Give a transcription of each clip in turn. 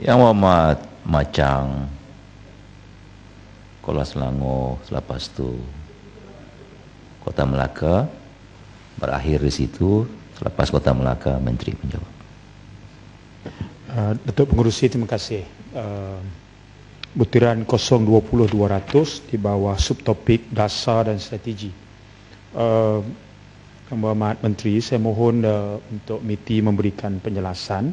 Yang Muhammad Macang, Kuala Selangor, selepas tu Kota Melaka, berakhir di situ. Selepas Kota Melaka, Menteri menjawab. Datuk Pengerusi, terima kasih. Butiran 020-200 di bawah subtopik dasar dan strategi. Yang Berhormat Menteri, saya mohon untuk MITI memberikan penjelasan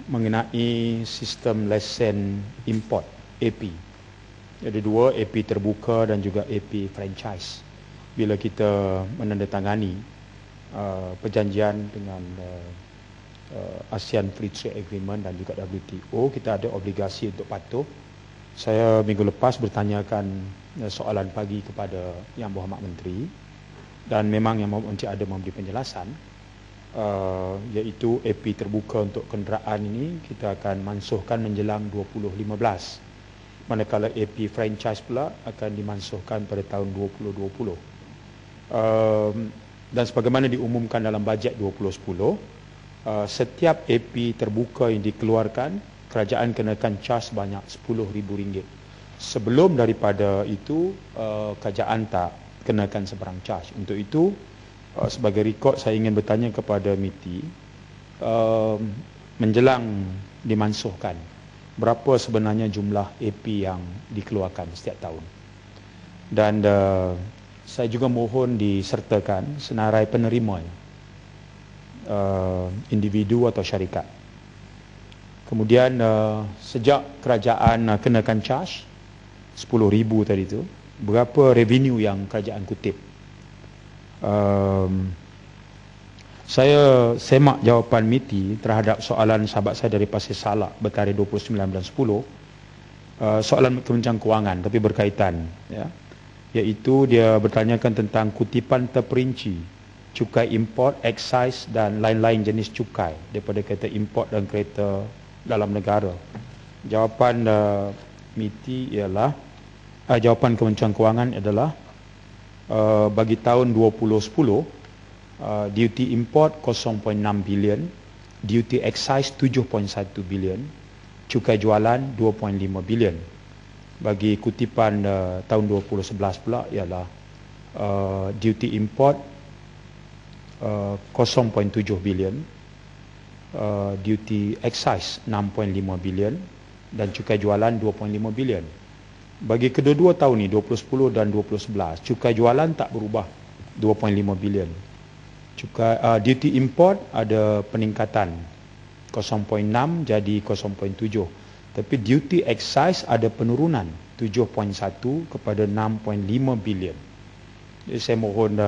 mengenai sistem lesen import AP. Ada dua, AP terbuka dan juga AP franchise. Bila kita menandatangani perjanjian dengan ASEAN Free Trade Agreement dan juga WTO, kita ada obligasi untuk patuh. Saya minggu lepas bertanyakan soalan pagi kepada Yang Berhormat Menteri, dan memang Yang Berhormat Menteri ada memberi penjelasan, iaitu AP terbuka untuk kenderaan ini kita akan mansuhkan menjelang 2015, manakala AP franchise pula akan dimansuhkan pada tahun 2020. Dan sebagaimana diumumkan dalam bajet 2010, setiap AP terbuka yang dikeluarkan, kerajaan kenakan cas sebanyak RM10,000. Sebelum daripada itu, kerajaan tak kenakan sebarang cas. Untuk itu, sebagai rekod, saya ingin bertanya kepada MITI, menjelang dimansuhkan, berapa sebenarnya jumlah AP yang dikeluarkan setiap tahun? Dan saya juga mohon disertakan senarai penerima, individu atau syarikat. Kemudian sejak kerajaan kenakan charge RM10,000 tadi tu, berapa revenue yang kerajaan kutip? Saya semak jawapan MITI terhadap soalan sahabat saya dari Pasir Salak bertarikh 29 bulan 10, soalan Kementerian Kewangan tapi berkaitan, ya, iaitu dia bertanyakan tentang kutipan terperinci cukai import, excise dan lain-lain jenis cukai daripada kereta import dan kereta dalam negara. Jawapan MITI ialah, jawapan Kementerian Kewangan adalah, bagi tahun 2010, duty import 0.6 bilion, duty excise 7.1 bilion, cukai jualan 2.5 bilion. Bagi kutipan tahun 2011 pula ialah duty import 0.7 bilion, duty excise 6.5 bilion dan cukai jualan 2.5 bilion. Bagi kedua-dua tahun ni, 2010 dan 2011, cukai jualan tak berubah, 2.5 bilion. Cukai duty import ada peningkatan 0.6 jadi 0.7, tapi duty excise ada penurunan 7.1 kepada 6.5 bilion. Jadi saya mohon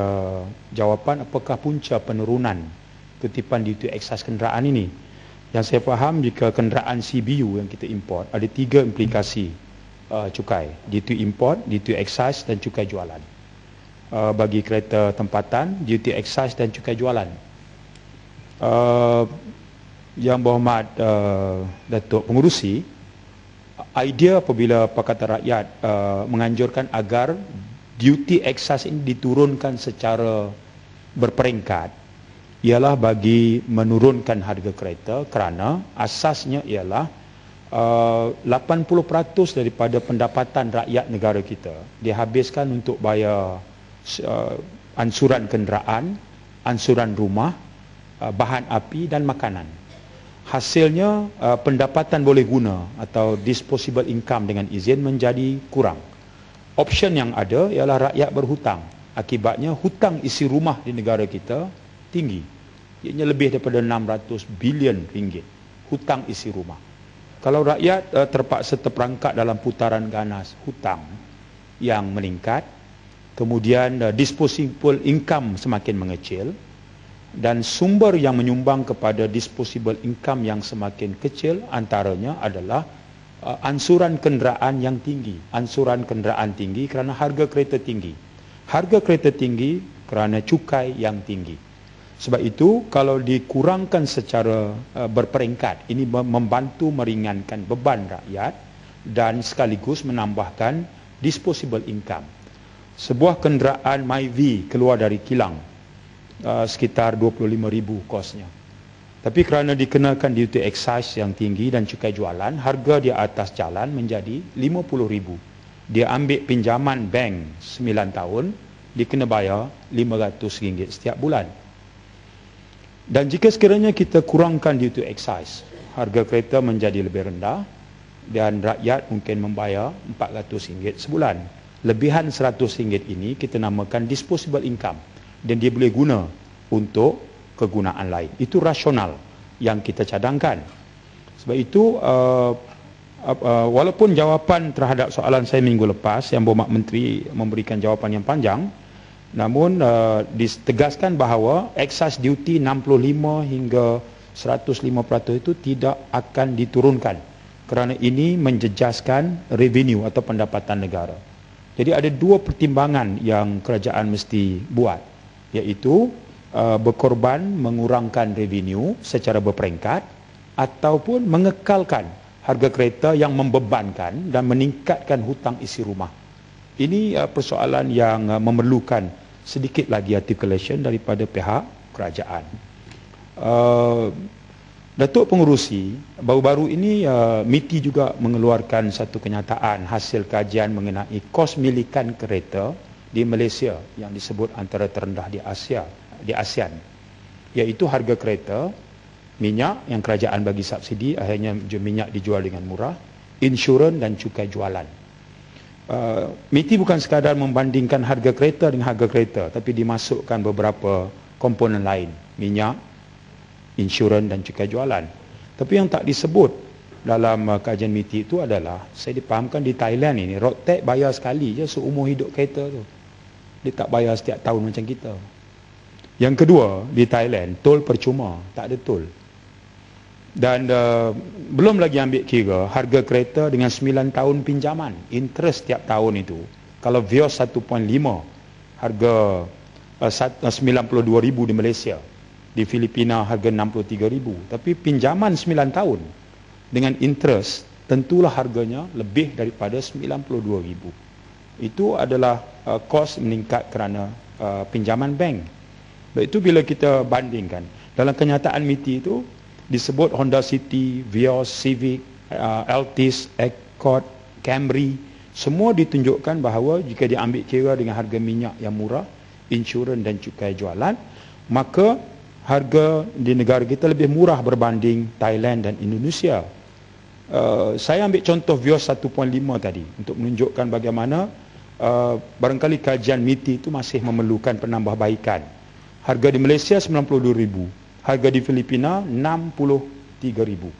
jawapan apakah punca penurunan kutipan duty excise kenderaan ini. Yang saya faham, jika kenderaan CBU yang kita import, ada 3 implikasi cukai: duty import, duty excise dan cukai jualan. Bagi kereta tempatan, duty excise dan cukai jualan. Yang Berhormat Datuk Pengerusi, idea apabila Pakatan Rakyat menganjurkan agar duty excise ini diturunkan secara berperingkat ialah bagi menurunkan harga kereta, kerana asasnya ialah 80% daripada pendapatan rakyat negara kita dihabiskan untuk bayar ansuran kenderaan, ansuran rumah, bahan api dan makanan. Hasilnya pendapatan boleh guna atau disposable income dengan izin menjadi kurang. Option yang ada ialah rakyat berhutang. Akibatnya hutang isi rumah di negara kita tinggi. Ianya lebih daripada 600 bilion ringgit hutang isi rumah. Kalau rakyat terpaksa terperangkap dalam putaran ganas hutang yang meningkat, kemudian disposable income semakin mengecil, dan sumber yang menyumbang kepada disposable income yang semakin kecil antaranya adalah ansuran kenderaan yang tinggi. Ansuran kenderaan tinggi kerana harga kereta tinggi. Harga kereta tinggi kerana cukai yang tinggi. Sebab itu, kalau dikurangkan secara berperingkat, ini membantu meringankan beban rakyat dan sekaligus menambahkan disposable income. Sebuah kenderaan Myvi keluar dari kilang, sekitar 25,000 kosnya. Tapi kerana dikenakan duty excise yang tinggi dan cukai jualan, harga di atas jalan menjadi RM50,000. Dia ambil pinjaman bank 9 tahun, dia kena bayar RM500 setiap bulan. Dan jika sekiranya kita kurangkan duty excise, harga kereta menjadi lebih rendah dan rakyat mungkin membayar RM400 sebulan. Lebihan RM100 ini kita namakan disposable income dan dia boleh guna untuk kegunaan lain. Itu rasional yang kita cadangkan. Sebab itu walaupun jawapan terhadap soalan saya minggu lepas yang Berhormat Menteri memberikan jawapan yang panjang, namun ditegaskan bahawa excise duty 65 hingga 105% itu tidak akan diturunkan kerana ini menjejaskan revenue atau pendapatan negara. Jadi ada dua pertimbangan yang kerajaan mesti buat, iaitu berkorban mengurangkan revenue secara berperingkat ataupun mengekalkan harga kereta yang membebankan dan meningkatkan hutang isi rumah. Ini persoalan yang memerlukan sedikit lagi articulation daripada pihak kerajaan. Datuk Pengerusi, baru-baru ini MITI juga mengeluarkan satu kenyataan hasil kajian mengenai kos milikan kereta di Malaysia yang disebut antara terendah di ASEAN, iaitu harga kereta, minyak yang kerajaan bagi subsidi, akhirnya minyak dijual dengan murah, insurans dan cukai jualan. MITI bukan sekadar membandingkan harga kereta dengan harga kereta, tapi dimasukkan beberapa komponen lain, minyak, insurans dan cukai jualan. Tapi yang tak disebut dalam kajian MITI itu adalah, saya dipahamkan di Thailand ini, road tax bayar sekali je seumur hidup kereta tu. Dia tak bayar setiap tahun macam kita. Yang kedua, di Thailand, tol percuma, tak ada tol. Dan belum lagi ambil kira harga kereta dengan 9 tahun pinjaman, interest setiap tahun itu. Kalau Vios 1.5, harga 92,000 di Malaysia. Di Filipina harga 63,000. Tapi pinjaman 9 tahun dengan interest, tentulah harganya lebih daripada 92,000. Itu adalah kos meningkat kerana pinjaman bank. Itu bila kita bandingkan. Dalam kenyataan MITI itu, disebut Honda City, Vios, Civic, Altis, Accord, Camry, semua ditunjukkan bahawa jika diambil kira dengan harga minyak yang murah, insurans dan cukai jualan, maka harga di negara kita lebih murah berbanding Thailand dan Indonesia. Saya ambil contoh Vios 1.5 tadi untuk menunjukkan bagaimana barangkali kajian MITI itu masih memerlukan penambahbaikan. Harga di Malaysia 92,000. Harga di Filipina 63,000.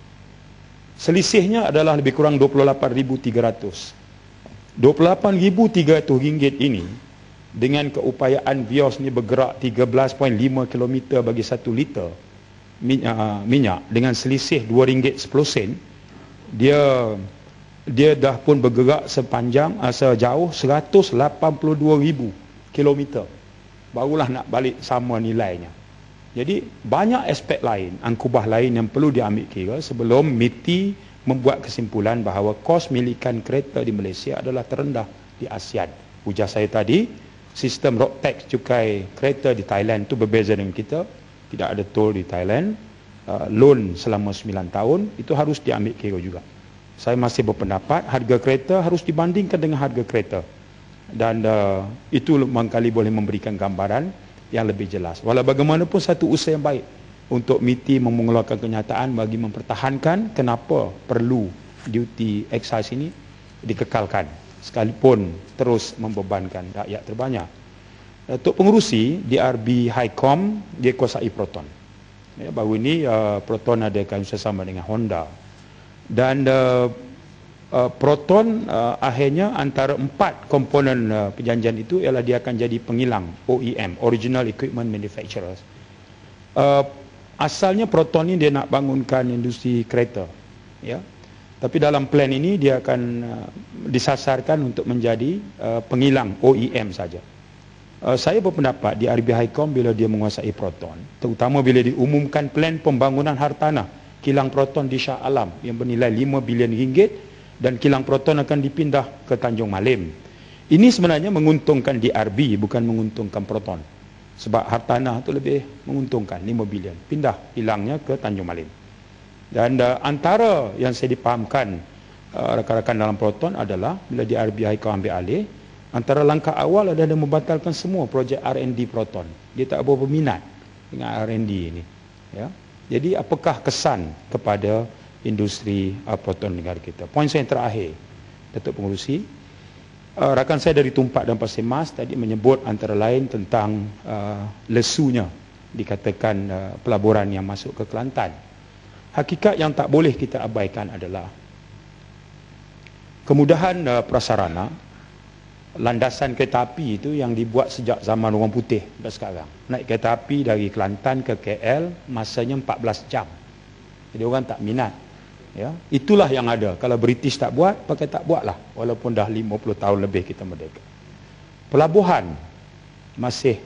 Selisihnya adalah lebih kurang 28,300. 28,300 ringgit ini dengan keupayaan Vios ni bergerak 13.5 km bagi 1 liter minyak dengan selisih RM2.10, dia dah pun bergerak sejauh 182,000 km. Barulah nak balik sama nilainya. Jadi banyak aspek lain, angkubah lain yang perlu diambil kira sebelum MITI membuat kesimpulan bahawa kos milikan kereta di Malaysia adalah terendah di ASEAN. Ujar saya tadi, sistem road tax cukai kereta di Thailand itu berbeza dengan kita. Tidak ada tol di Thailand, loan selama 9 tahun, itu harus diambil kira juga. Saya masih berpendapat harga kereta harus dibandingkan dengan harga kereta. Dan itu barangkali boleh memberikan gambaran yang lebih jelas. Walau bagaimanapun satu usaha yang baik untuk MITI mengeluarkan kenyataan bagi mempertahankan kenapa perlu duty excise ini dikekalkan sekalipun terus membebankan rakyat terbanyak. Datuk Pengerusi DRB Highcom dia kuasai Proton. Baru ini Proton adakan bersama dengan Honda. Dan Proton akhirnya antara 4 komponen perjanjian itu ialah dia akan jadi pengilang OEM, Original Equipment Manufacturers. Asalnya Proton ni dia nak bangunkan industri kereta, ya. Tapi dalam plan ini dia akan disasarkan untuk menjadi pengilang OEM saja. Saya berpendapat di RB Highcom bila dia menguasai Proton, terutama bila diumumkan plan pembangunan hartanah kilang Proton di Shah Alam yang bernilai 5 bilion ringgit dan kilang Proton akan dipindah ke Tanjung Malim. Ini sebenarnya menguntungkan DRB, bukan menguntungkan Proton. Sebab hartanah tu lebih menguntungkan, 5 bilion. Pindah, hilangnya ke Tanjung Malim. Dan antara yang saya dipahamkan rakan-rakan dalam Proton adalah bila di RBI kau ambil alih, antara langkah awal adalah membatalkan semua projek R&D Proton. Dia tak berapa minat dengan R&D ini. Ya. Jadi apakah kesan kepada industri Proton negara kita? Poin saya yang terakhir, Datuk Pengerusi, rakan saya dari Tumpak dan Pasir Mas tadi menyebut antara lain tentang lesunya dikatakan pelaburan yang masuk ke Kelantan. Hakikat yang tak boleh kita abaikan adalah kemudahan prasarana, landasan kereta api itu yang dibuat sejak zaman orang putih sampai sekarang. Naik kereta api dari Kelantan ke KL masanya 14 jam. Jadi orang tak minat. Ya, itulah yang ada. Kalau British tak buat, pakai tak buatlah. Walaupun dah 50 tahun lebih kita merdeka. Pelabuhan masih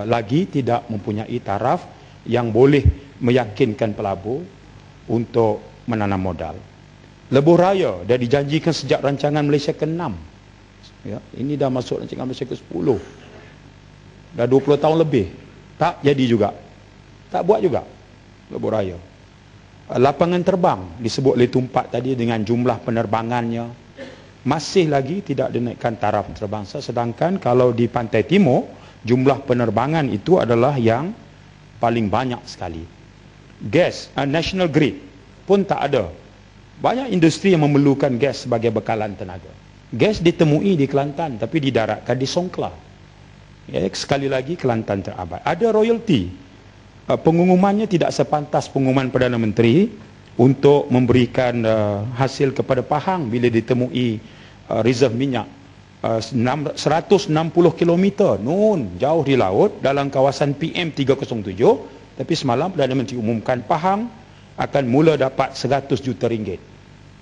lagi tidak mempunyai taraf yang boleh meyakinkan pelabur untuk menanam modal. Lebuh Raya dah dijanjikan sejak rancangan Malaysia ke-6. Ya, ini dah masuk rancangan Malaysia ke-10. Dah 20 tahun lebih. Tak jadi juga. Tak buat juga Lebuh Raya. Lapangan terbang disebut oleh Tumpak tadi dengan jumlah penerbangannya masih lagi tidak dinaikkan taraf terbangsa, sedangkan kalau di Pantai Timur jumlah penerbangan itu adalah yang paling banyak sekali. Gas, National Grid pun tak ada. Banyak industri yang memerlukan gas sebagai bekalan tenaga. Gas ditemui di Kelantan tapi didaratkan di Songkla. Ya, sekali lagi Kelantan terabai. Ada royalty. Pengumumannya tidak sepantas pengumuman Perdana Menteri untuk memberikan hasil kepada Pahang bila ditemui reserve minyak 160 km nun jauh di laut dalam kawasan PM 307, tapi semalam Perdana Menteri umumkan Pahang akan mula dapat 100 juta ringgit.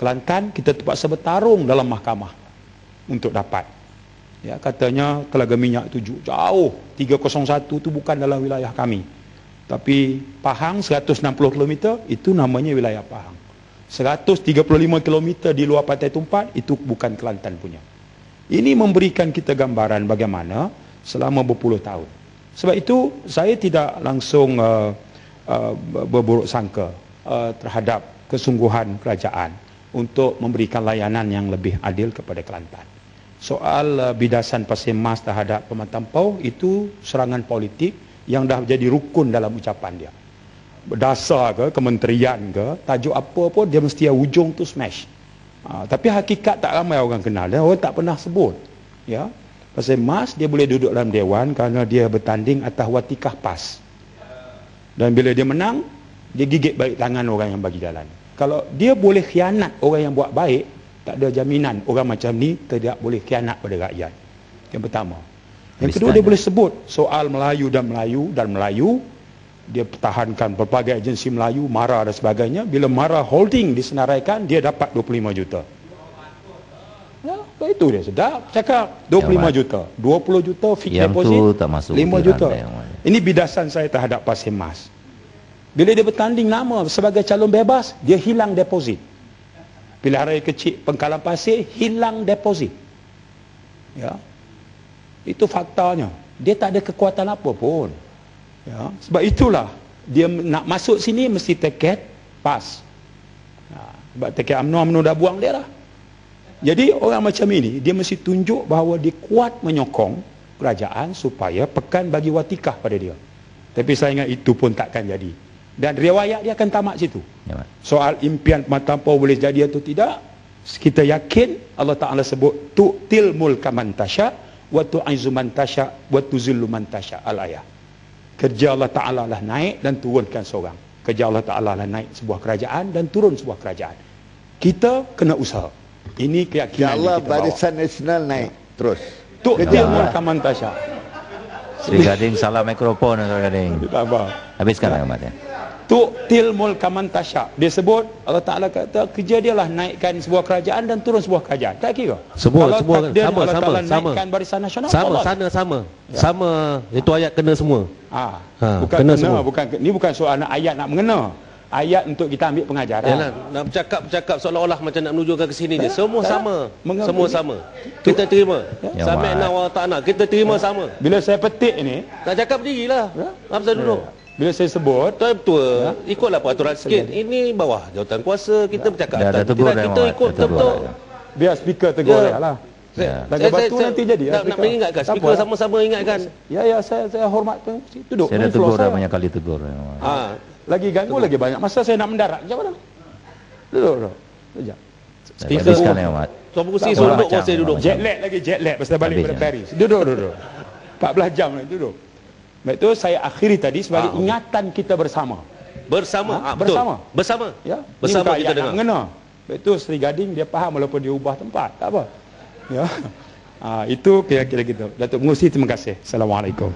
Kelantan kita terpaksa bertarung dalam mahkamah untuk dapat. Ya, katanya telaga minyak itu jauh, 301 itu bukan dalam wilayah kami. Tapi Pahang 160 km itu namanya wilayah Pahang. 135 km di luar Pantai Tumpak itu bukan Kelantan punya. Ini memberikan kita gambaran bagaimana selama berpuluh tahun. Sebab itu saya tidak langsung berburuk sangka terhadap kesungguhan kerajaan untuk memberikan layanan yang lebih adil kepada Kelantan. Soal bidasan Pasir Mas terhadap Pematang Pau itu serangan politik yang dah jadi rukun dalam ucapan dia. Berdasar ke, kementerian ke, tajuk apa pun dia mesti ujung tu smash. Tapi hakikat tak ramai orang kenal. Dan orang tak pernah sebut. Ya, Pasir Mas dia boleh duduk dalam dewan kerana dia bertanding atas watikah PAS. Dan bila dia menang, dia gigit balik tangan orang yang bagi jalan. Kalau dia boleh khianat orang yang buat baik, tak ada jaminan orang macam ni tidak boleh khianat pada rakyat. Yang pertama. Yang kedua, dia boleh sebut soal Melayu, dia pertahankan berbagai agensi Melayu, MARA dan sebagainya. Bila MARA Holding disenaraikan, dia dapat 25 juta. Ya, itu dia sedap cakap 25 juta, 20 juta fixed deposit, 5 juta. Ini bidasan saya terhadap Pasir Mas. Bila dia bertanding nama sebagai calon bebas, dia hilang deposit. Pilihan raya kecil Pengkalan Pasir hilang deposit. Ya. Itu faktanya. Dia tak ada kekuatan apa pun. Ya, sebab itulah dia nak masuk sini mesti tiket PAS. Sebab tiket UMNO dah buang dia lah. Jadi orang macam ini dia mesti tunjuk bahawa dia kuat menyokong kerajaan supaya pekan bagi watikah pada dia. Tapi saya ingat itu pun takkan jadi. Dan riwayat dia akan tamat situ. Ya, soal impian Pematang Pau boleh jadi atau tidak, kita yakin Allah Ta'ala sebut tu'til mulka man tasya' wa tu'izzu man tasya' wa tuzillu man tasya' al-ayah. Kerja Allah Ta'ala lah naik dan turunkan seorang. Kerja Allah Ta'ala lah naik sebuah kerajaan dan turun sebuah kerajaan. Kita kena usaha. Ini keyakinan ya Allah, kita bawa. Barisan Nasional naik terus. Tu'til mulka man tasya'. Sri Gading salah mikrofon Sri Gading. Tak apa. Habiskan alamatnya. Tu'til mulka man tasya'. Dia sebut Allah Ta'ala kata kerja dia lah naikkan sebuah kerajaan dan turun sebuah kerajaan. Tak kira. Semua Allah sama naikkan Barisan Nasional. Sama. Itu ayat kena semua. Bukan kena, ini bukan soal ayat nak mengena. ayat untuk kita ambil pengajaran. Yalah, nak bercakap seolah-olah macam nak menunjukkan ke sini je. Semua tak. sama. Mengapa Semua ni? sama. Kita terima. Ya, Sami'na wa ta'na. Kita terima sama. Bila saya petik ni, Nak cakap berdirilah. Apa duduk? bila saya sebut, Betul. Ikutlah peraturan sikit. Ini bawah jawatan kuasa. Kita bercakap. Dah atas. tegur Tidak, dah, kita Muhammad. ikut Dah tegur betul-betul. dah. biar speaker tegur Ya. lah. Ya. Laga batu nanti jadi. Nak mengingatkan. Tak Speaker apa. sama-sama ingatkan. Ya, saya hormat tu. Duduk. Saya dah Ni floor tegur dah saya. banyak kali tegur. Ya, Muhammad. Lagi ganggu lagi banyak. Masa saya nak mendarat. Macam mana? Duduk. Sekejap. Speaker habiskan ya, Muhammad. Tuan Pengurusi Tak suruh boleh duduk. macam, Saya duduk. macam. Jet lag. Pasal balik Habis, dari ya. Paris. Duduk. 14 jam lagi duduk. Baik tu saya akhiri tadi sebagai Okey. ingatan kita bersama. Bersama. Betul. Bersama. Bersama. Ya. Bersama Ni kita ayat dengar. nak mengena. Baik tu Sri Gading dia faham walaupun dia ubah tempat. Tak apa. Ya. Itu kira-kira gitu. Datuk Pengurusi terima kasih. Assalamualaikum.